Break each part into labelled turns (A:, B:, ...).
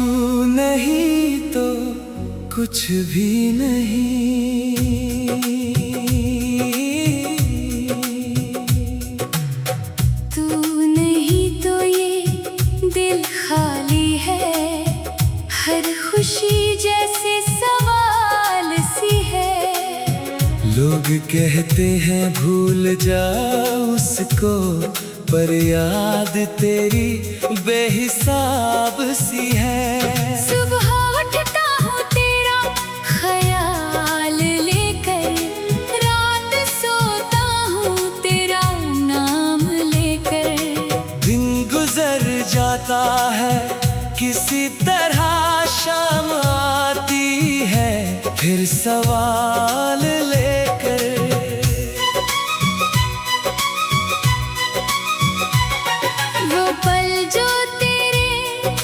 A: तू नहीं तो कुछ भी नहीं।
B: तू नहीं तो ये दिल खाली है, हर खुशी जैसे सवाल सी है।
A: लोग कहते हैं भूल जा उसको, पर याद तेरी बेहिसाब सी है।
B: सुबह उठता हूँ तेरा ख्याल लेकर, रात सोता हूँ तेरा नाम लेकर।
A: दिन गुजर जाता है किसी तरह, शाम आती है फिर सवाल लेकर।
B: वो पल जो तेरे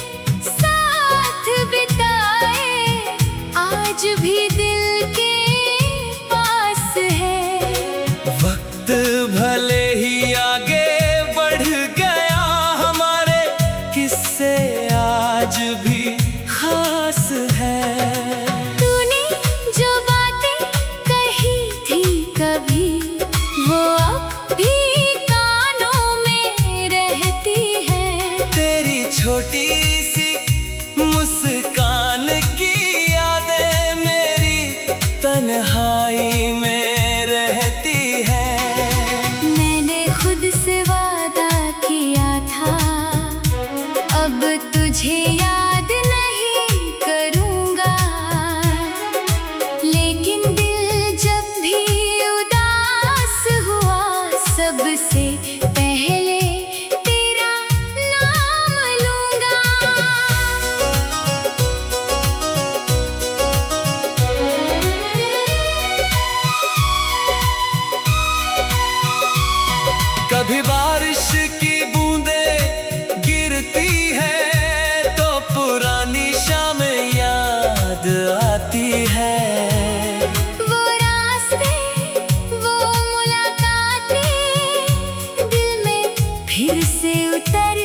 B: साथ बिताए, आज भी दिल के पास है।
A: वक्त भले ही आगे बढ़ गया, हमारे किस्से आज भी खास है।
B: तूने जो बातें कही थी कभी, वो अब भी कानों में रहती है।
A: तेरी छोटी सी मुस्कान की यादें मेरी तन्हाई में रहती है।
B: मैंने खुद से वादा किया था, अब तुझे याद नहीं करूँगा। लेकिन दिल जब भी उदास हुआ, सबसे पहले तेरा नाम लूँगा।
A: कभी बारिश की बूंदें गिरती है तो पुरानी शामें याद आती है।
B: वो रास्ते, वो मुलाकातें दिल में फिर से उतर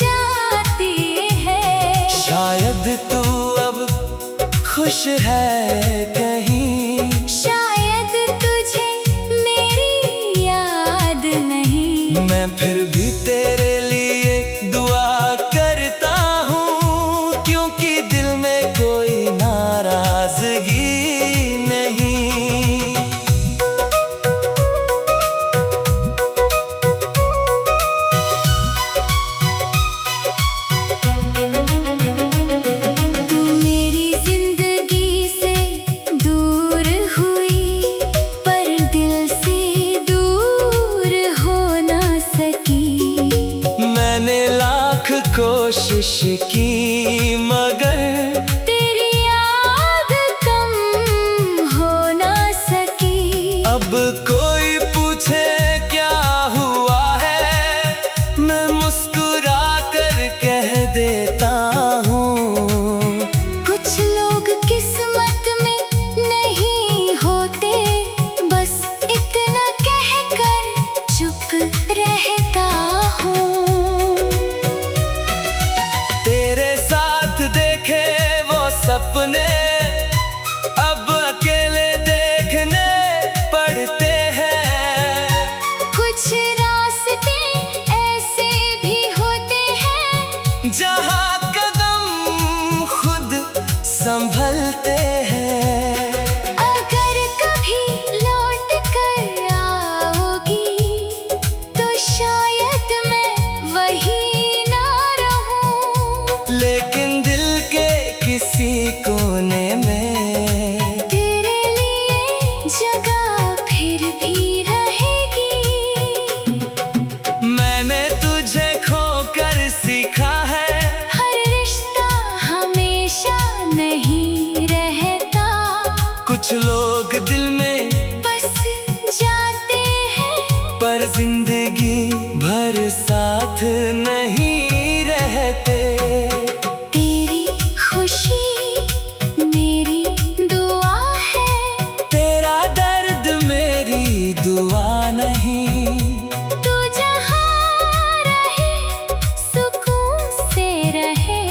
B: जाती है।
A: शायद तू अब खुश है कहीं,
B: शायद तुझे मेरी याद नहीं।
A: मैं फिर भी तेरे लिए दुआ करता हूँ, क्योंकि दिल में कोई नाराजगी नहीं।
B: तू मेरी जिंदगी से दूर हुई, पर दिल से दूर हो ना सकी।
A: मैंने लाख कोशिश की मगर
B: तेरी याद कम हो ना सकी।
A: अब कोई पूछे क्या हुआ है, मैं मुस्कुरा कर कह देता हूँ।
B: कुछ लोग किस्मत में नहीं होते, बस इतना कहकर चुप रहता हूँ।
A: तेरे साथ देखे वो सपने अब अकेले देखने पड़ते हैं।
B: कुछ रास्ते ऐसे भी होते हैं,
A: जहाँ कदम खुद संभलते हैं।
B: अगर कभी लौट कर आओगी, तो शायद मैं वही ना रहूं।
A: लेकिन दिल के किसी कोने में
B: तेरे लिए जगह फिर भी रहेगी।
A: मैंने तुझे खोकर सीखा है,
B: हर रिश्ता हमेशा नहीं रहता।
A: कुछ लोग दिल में
B: बस जाते हैं,
A: पर जिंदगी भर साथ नहीं रहते।
B: तेरी खुशी मेरी दुआ है,
A: तेरा दर्द मेरी दुआ नहीं।
B: तू जहाँ रहे सुकून से रहे।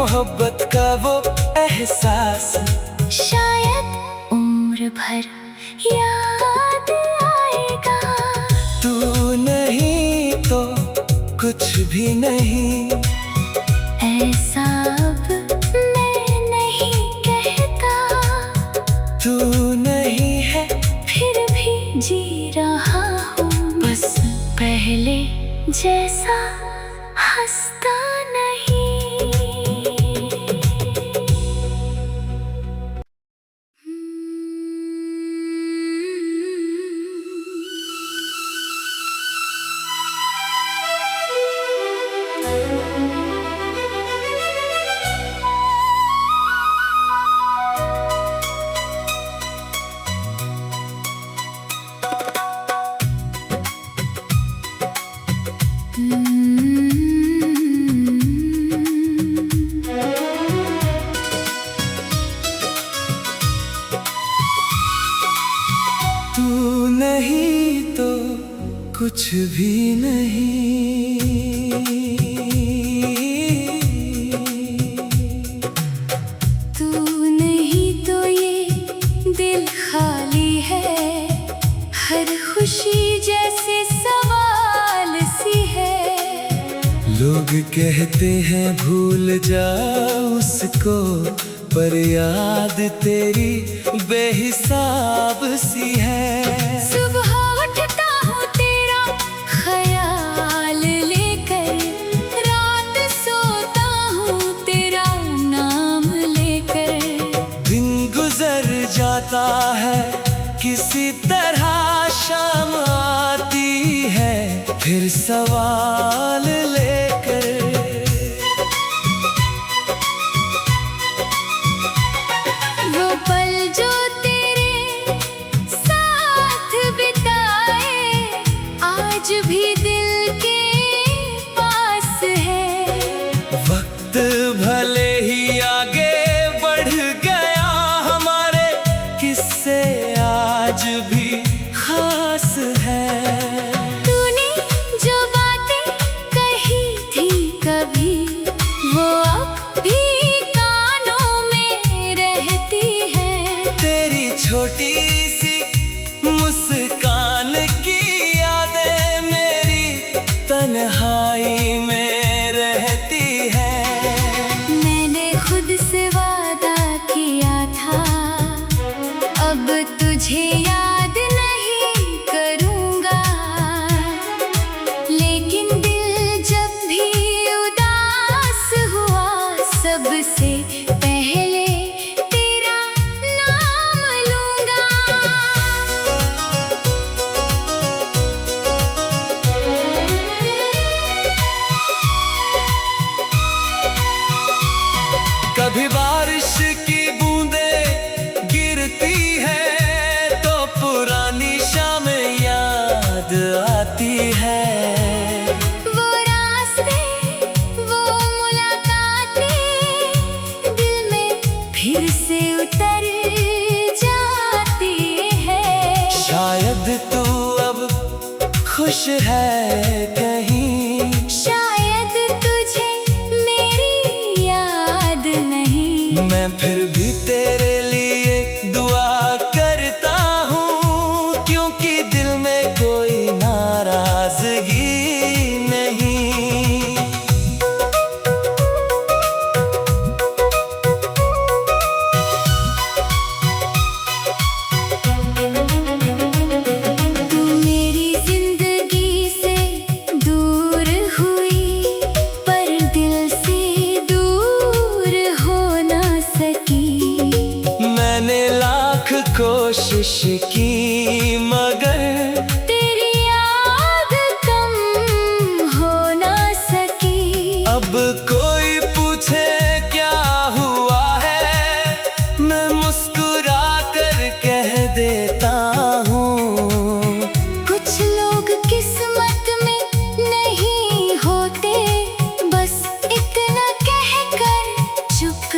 A: मोहब्बत का वो एहसास
B: शायद उम्र भर याद आएगा।
A: तू नहीं तो कुछ भी नहीं,
B: ऐसा अब मैं नहीं कहता।
A: तू नहीं है
B: फिर भी जी रहा हूँ बस पहले जैसा, हंसता नहीं।
A: तू नहीं तो कुछ भी नहीं,
B: तू नहीं तो ये दिल खाली है, हर खुशी जैसे सवाल सी है।
A: लोग कहते हैं भूल जा उसको, पर याद तेरी बेहिसाब सी है।
B: सुबह उठता हूँ तेरा ख्याल लेकर, रात सोता हूँ तेरा नाम लेकर।
A: दिन गुजर जाता है किसी तरह, शाम आती है फिर सवाल लेकर।
B: वो पल जो तेरे साथ बिताए आज भी दिल के पास है।
A: वक्त भले ही आगे बढ़ गया, हमारे किस्से आज भी खास है।
B: तूने जो बातें कही थी कभी, वो अब भी कानों में रहती है।
A: तेरी छोटी सी मुस्कान की यादें मेरी तन्हाई में रहती है।
B: मैंने खुद से वादा किया था, अब तुझे याद नहीं करूँगा। लेकिन दिल जब भी उदास हुआ, सबसे पहले तेरा नाम लूँगा।
A: कभी बारिश की बूंदें गिरती है तो पुरानी शामें याद आती है।
B: वो रास्ते, वो मुलाकातें दिल में फिर से उतर जाती है।
A: शायद तू अब खुश है कहीं,
B: शायद तुझे मेरी याद नहीं।
A: मैं फिर भी तेरे लिए दुआ करता हूँ, क्योंकि दिल में कोई नाराजगी नहीं।
B: तू मेरी जिंदगी से दूर हुई, पर दिल से दूर हो ना सकी।
A: मैंने लाख कोशिश की मगर
B: तेरी याद कम हो ना सकी।
A: अब कोई पूछे क्या हुआ है, मैं मुस्कुरा कर कह देता हूँ।
B: कुछ लोग किस्मत में नहीं होते, बस इतना कहकर चुप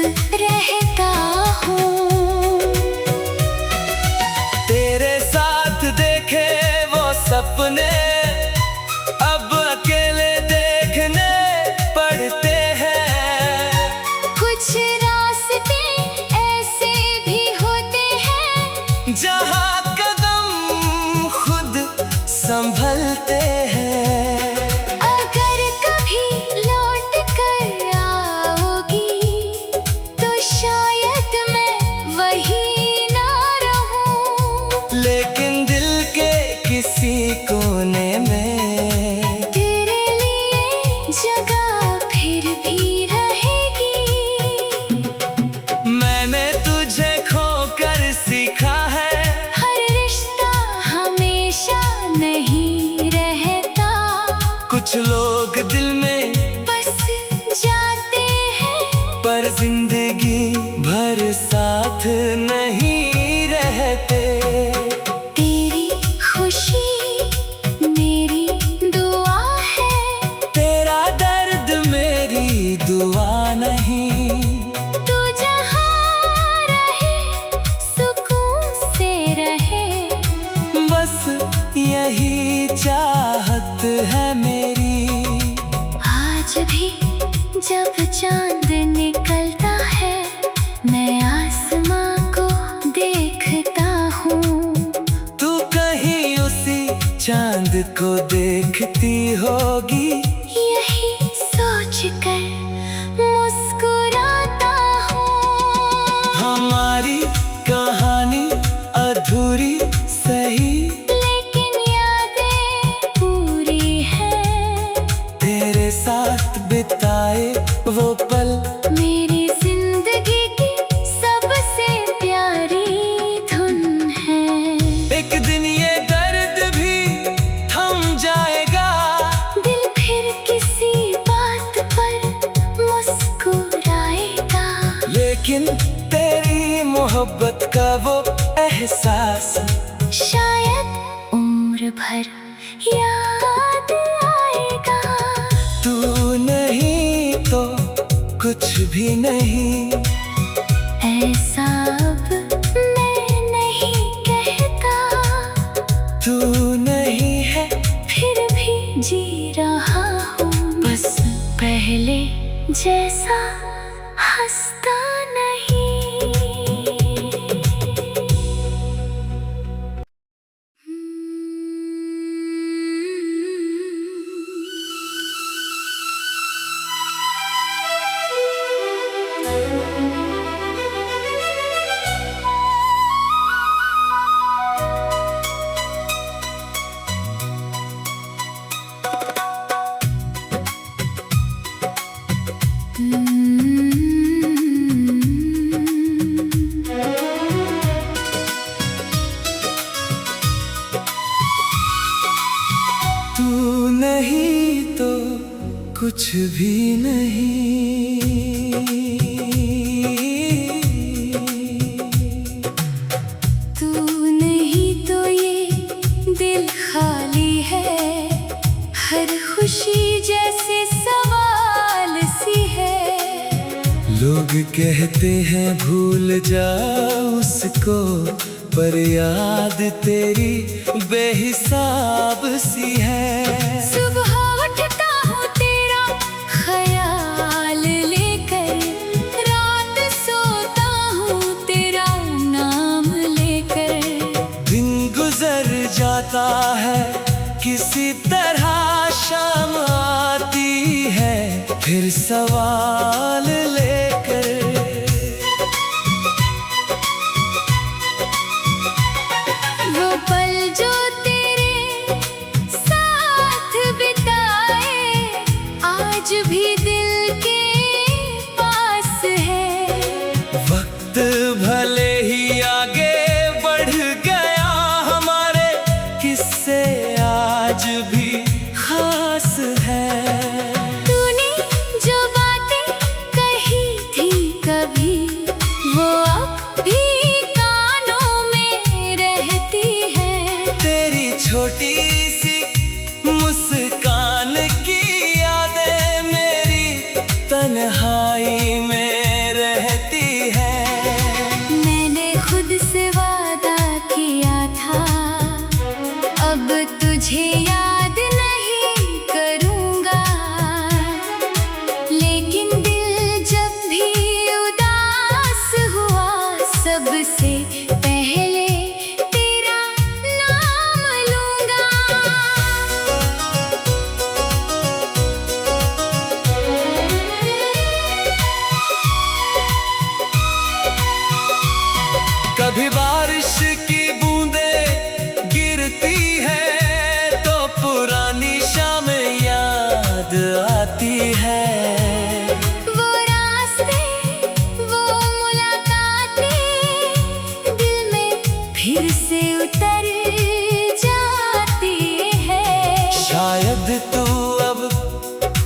B: रहता हूँ।
A: तेरे पर जिंदगी भर साथ नहीं रहते।
B: तेरी खुशी मेरी दुआ है,
A: तेरा दर्द मेरी दुआ नहीं।
B: तू जहाँ रहे सुकून से रहे,
A: बस यही चाहत है मेरी।
B: आज भी जब चांद निकलता है, मैं आसमां को देखता हूँ।
A: तू कहीं उसी चांद को देखती होगी,
B: यही सोच कर मुस्कुराता हूँ।
A: हमारी कहानी अधूरी सही,
B: लेकिन यादें पूरी हैं।
A: तेरे साथ बिताए वो पल
B: मेरी जिंदगी की सबसे प्यारी धुन है।
A: एक दिन ये दर्द भी थम जाएगा,
B: दिल फिर किसी बात पर मुस्कुराएगा।
A: लेकिन तेरी मोहब्बत का वो एहसास
B: शायद उम्र भर याद आएगा।
A: तू नहीं तो कुछ भी नहीं,
B: ऐसा अब मैं नहीं कहता।
A: तू नहीं है
B: फिर भी जी रहा हूँ, बस पहले जैसा हंसता नहीं।
A: तू नहीं तो कुछ भी नहीं।
B: तू नहीं तो ये दिल खाली है, हर खुशी जैसे सवाल सी है।
A: लोग कहते हैं भूल जा उसको, पर याद तेरी बेहिसाब सी है।
B: सुबह उठता हूँ तेरा ख्याल लेकर, रात सोता हूँ तेरा नाम लेकर।
A: दिन गुजर जाता है किसी तरह, शाम आती है फिर सवाल लेकर।
B: वो पल जो तेरे साथ बिताए, आज भी दिल के पास है।
A: वक्त भले ही आगे बढ़ गया, हमारे किस्से आज भी खास है।
B: तूने जो बातें कही थी कभी, वो अब भी कानों में रहती है।
A: तेरी छोटी सी मुस्कान की यादें मेरी तन्हाई में रहती है।
B: मैंने खुद से वादा किया था, अब तुझे याद नहीं करूँगा। लेकिन दिल जब भी उदास हुआ, सबसे पहले तेरा नाम लूँगा।
A: कभी बारिश की बूंदें गिरती है, तो पुरानी शामें याद आती है।
B: वो रास्ते, वो मुलाकातें दिल में फिर से उतर जाती है।
A: शायद तू अब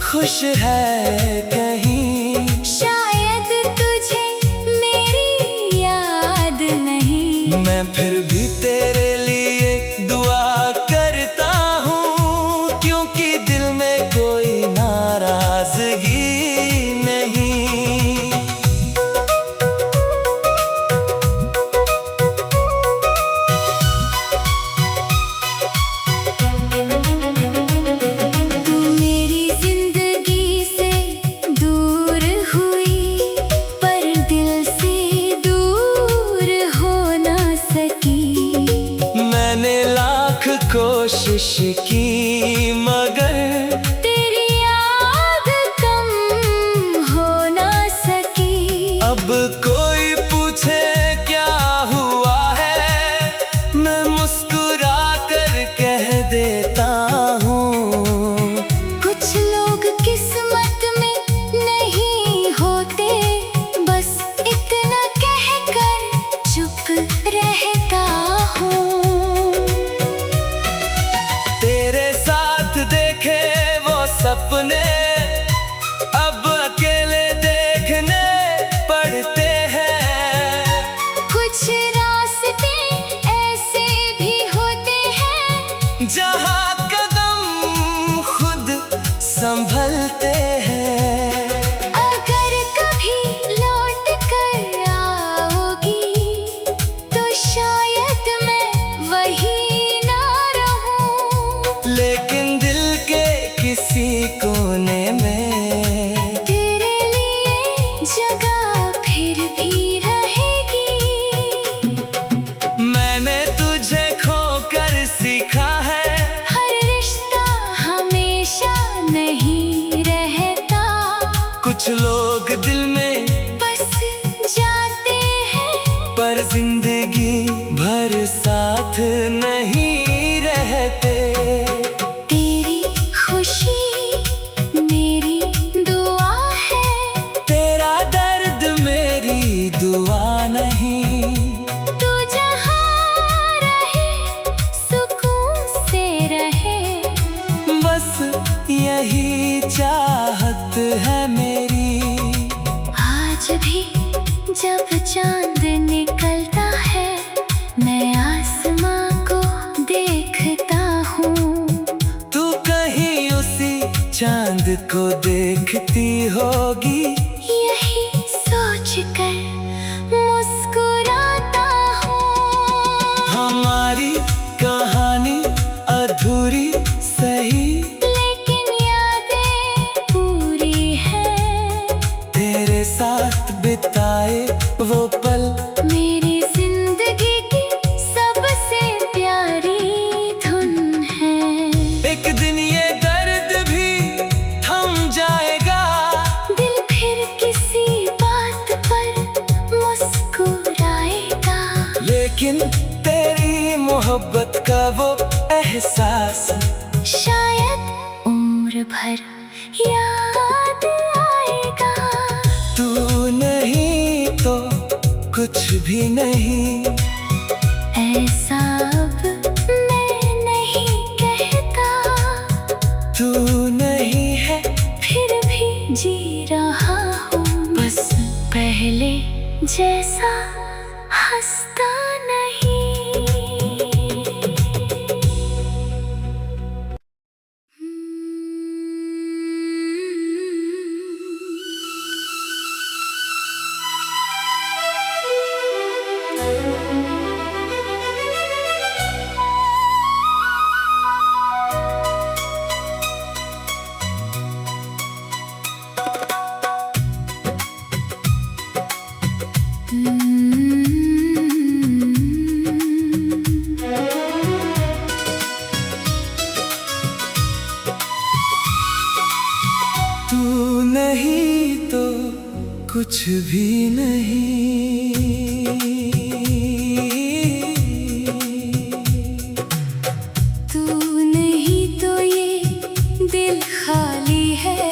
A: खुश है कहीं,
B: शायद
A: कोशिश की मगर
B: तेरी याद कम हो ना सकी।
A: अब कोई पूछे क्या हुआ है, मैं मुस्कुरा कर कह देता हूँ।
B: कुछ लोग किस्मत में नहीं होते, बस इतना कहकर चुप रहता हूँ।
A: तेरे साथ देखे वो सपने अब अकेले देखने पड़ते हैं।
B: कुछ रास्ते ऐसे भी होते हैं
A: जहाँ कदम खुद संभलते हैं।
B: अगर कभी लौट कर आओगी तो शायद मैं वही ना रहूं।
A: लेकिन दिल के किसी कोने में
B: तेरे लिए जगह फिर भी रहेगी।
A: मैंने तुझे खोकर सीखा है,
B: हर रिश्ता हमेशा नहीं रहता,
A: कुछ लोग दिल में
B: बस जाते हैं।
A: पर जिंदगी भर साथ नहीं रहते।
B: तेरी खुशी मेरी दुआ है,
A: तेरा दर्द मेरी दुआ नहीं।
B: तू जहाँ रहे सुकून से रहे।
A: बस यही चाहत है मेरी।
B: आज भी जब चांद निकलता है मैं आसमां को देखता हूँ।
A: तू कहीं उसी चांद को देखती होगी,
B: यही सोच कर मुस्कुराता हूँ।
A: हमारी कहानी अधूरी सही,
B: लेकिन यादें पूरी हैं।
A: तेरे साथ बिताए वो पल
B: मेरी जिंदगी की सबसे प्यारी धुन है।
A: एक दिन ये दर्द भी थम जाएगा,
B: दिल फिर किसी बात पर मुस्कुराएगा।
A: लेकिन तेरी मोहब्बत का वो एहसास
B: शायद उम्र भर याद आएगा।
A: तू नहीं तो कुछ भी नहीं,
B: ऐसा अब मैं नहीं कहता।
A: तू नहीं है
B: फिर भी जी रहा हूँ, बस पहले जैसा हंसता नहीं।
A: तू नहीं तो कुछ भी नहीं।
B: तू नहीं तो ये दिल खाली है,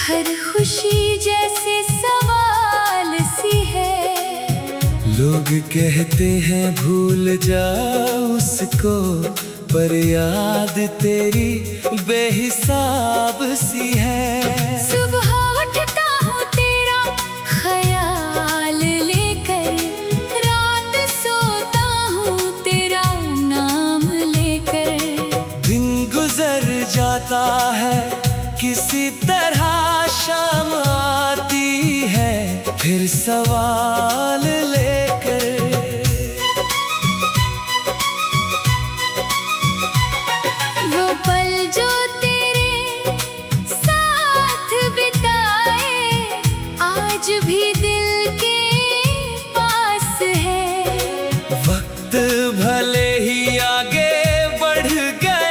B: हर खुशी जैसे सवाल सी है।
A: लोग कहते हैं भूल जा उसको, पर याद तेरी बेहिसाब सी है।
B: सुबह उठता हूँ तेरा ख्याल लेकर, रात सोता हूँ तेरा नाम लेकर।
A: दिन गुजर जाता है किसी तरह, शाम आती है फिर सवाल लेकर।
B: वो पल जो तेरे साथ बिताए आज भी दिल के पास है।
A: वक्त भले ही आगे बढ़ गया,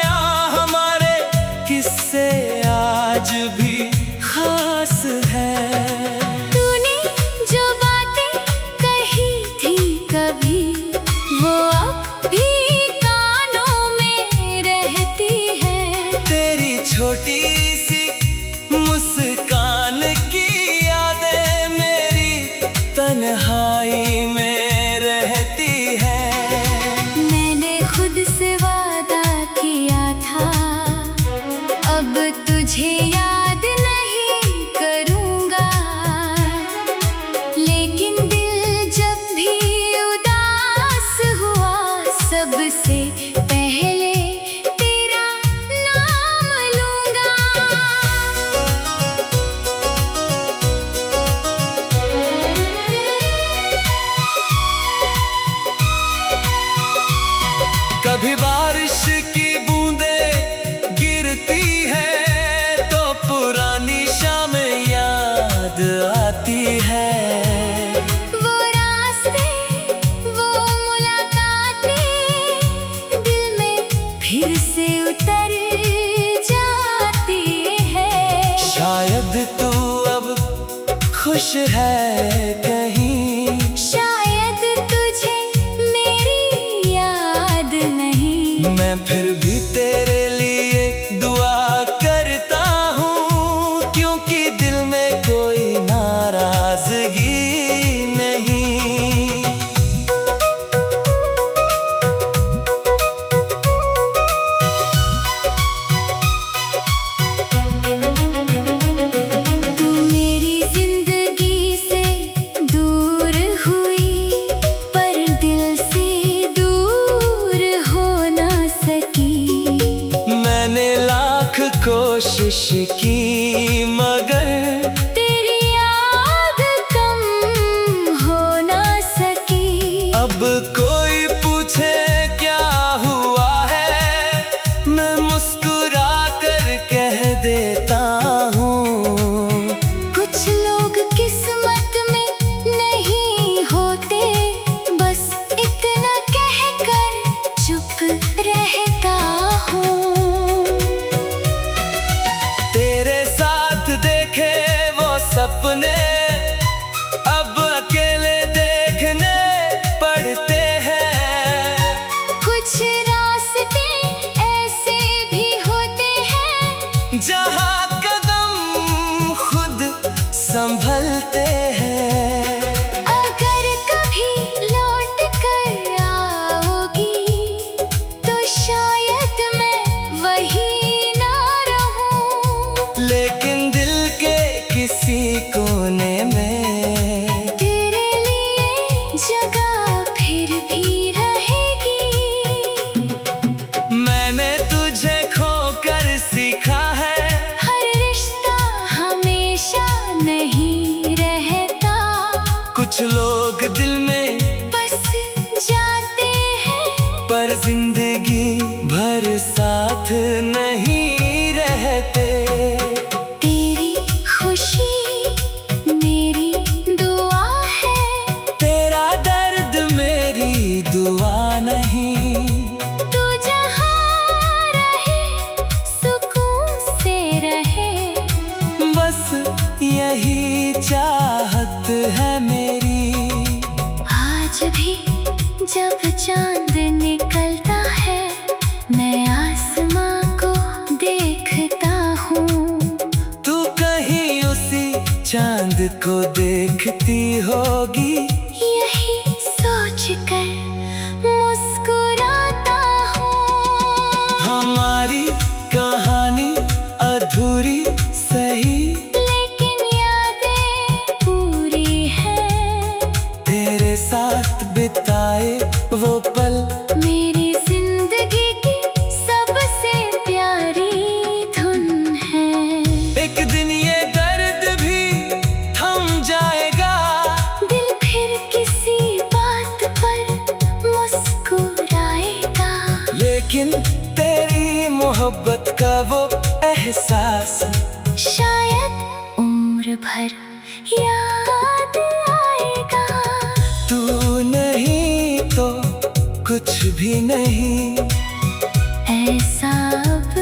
A: कुछ है कहीं।
B: शायद तुझे मेरी याद नहीं।
A: मैं फिर भी तेरे लिए दुआ करता हूँ, क्योंकि दिल में कोई नाराजगी नहीं।
B: तू मेरी जिंदगी से दूर हुई, पर दिल से दूर हो ना सकी।
A: मैंने लाख कोशिश की मगर
B: तेरी याद कम हो ना सकी।
A: अब कोई पूछे क्या हुआ है, मैं मुस्कुरा कर कह देता हूँ।
B: कुछ लोग किस्मत में नहीं होते, बस इतना कहकर चुप रहता हूँ।
A: तेरे साथ देखे वो सपने अब अकेले देखने पड़ते हैं।
B: कुछ रास्ते ऐसे भी होते हैं,
A: जहाँ कदम खुद संभलते हैं।
B: अगर कभी लौट कर आओगी, तो शायद मैं वही ना रहूं।
A: लेकिन दिल के किसी कोने में
B: तेरे लिए जगह फिर भी रहेगी।
A: मैंने तुझे खोकर सीखा है,
B: हर रिश्ता हमेशा नहीं रहता।
A: कुछ लोग दिल में
B: बस जाते हैं,
A: पर जिंदगी भर साथ नहीं रहते।
B: तेरी खुशी मेरी दुआ है,
A: तेरा दर्द मेरी दुआ नहीं।
B: तू जहाँ रहे सुकून से रहे।
A: बस यही चाहत है मेरी।
B: आज भी जब चांद निकलता है, मैं आसमां को देखता हूँ।
A: तू कहीं उसी चांद को देखती होगी,
B: यही सोचकर मुस्कुराता हूँ।
A: हमारी कहानी अधूरी सही,
B: लेकिन यादें पूरी हैं।
A: तेरे साथ बिताए वो पल
B: मेरी जिंदगी की सबसे प्यारी धुन है।
A: एक दिन ये दर्द भी थम जाएगा,
B: दिल फिर किसी बात पर मुस्कुराएगा।
A: लेकिन तेरी मोहब्बत का वो एहसास
B: शायद उम्र भर याद आएगा।
A: तू नहीं तो कुछ भी नहीं,
B: ऐसा अब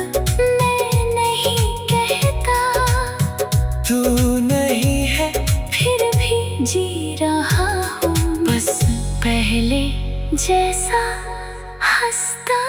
B: मैं नहीं कहता।
A: तू नहीं है
B: फिर भी जी रहा हूँ, बस पहले जैसा हंसता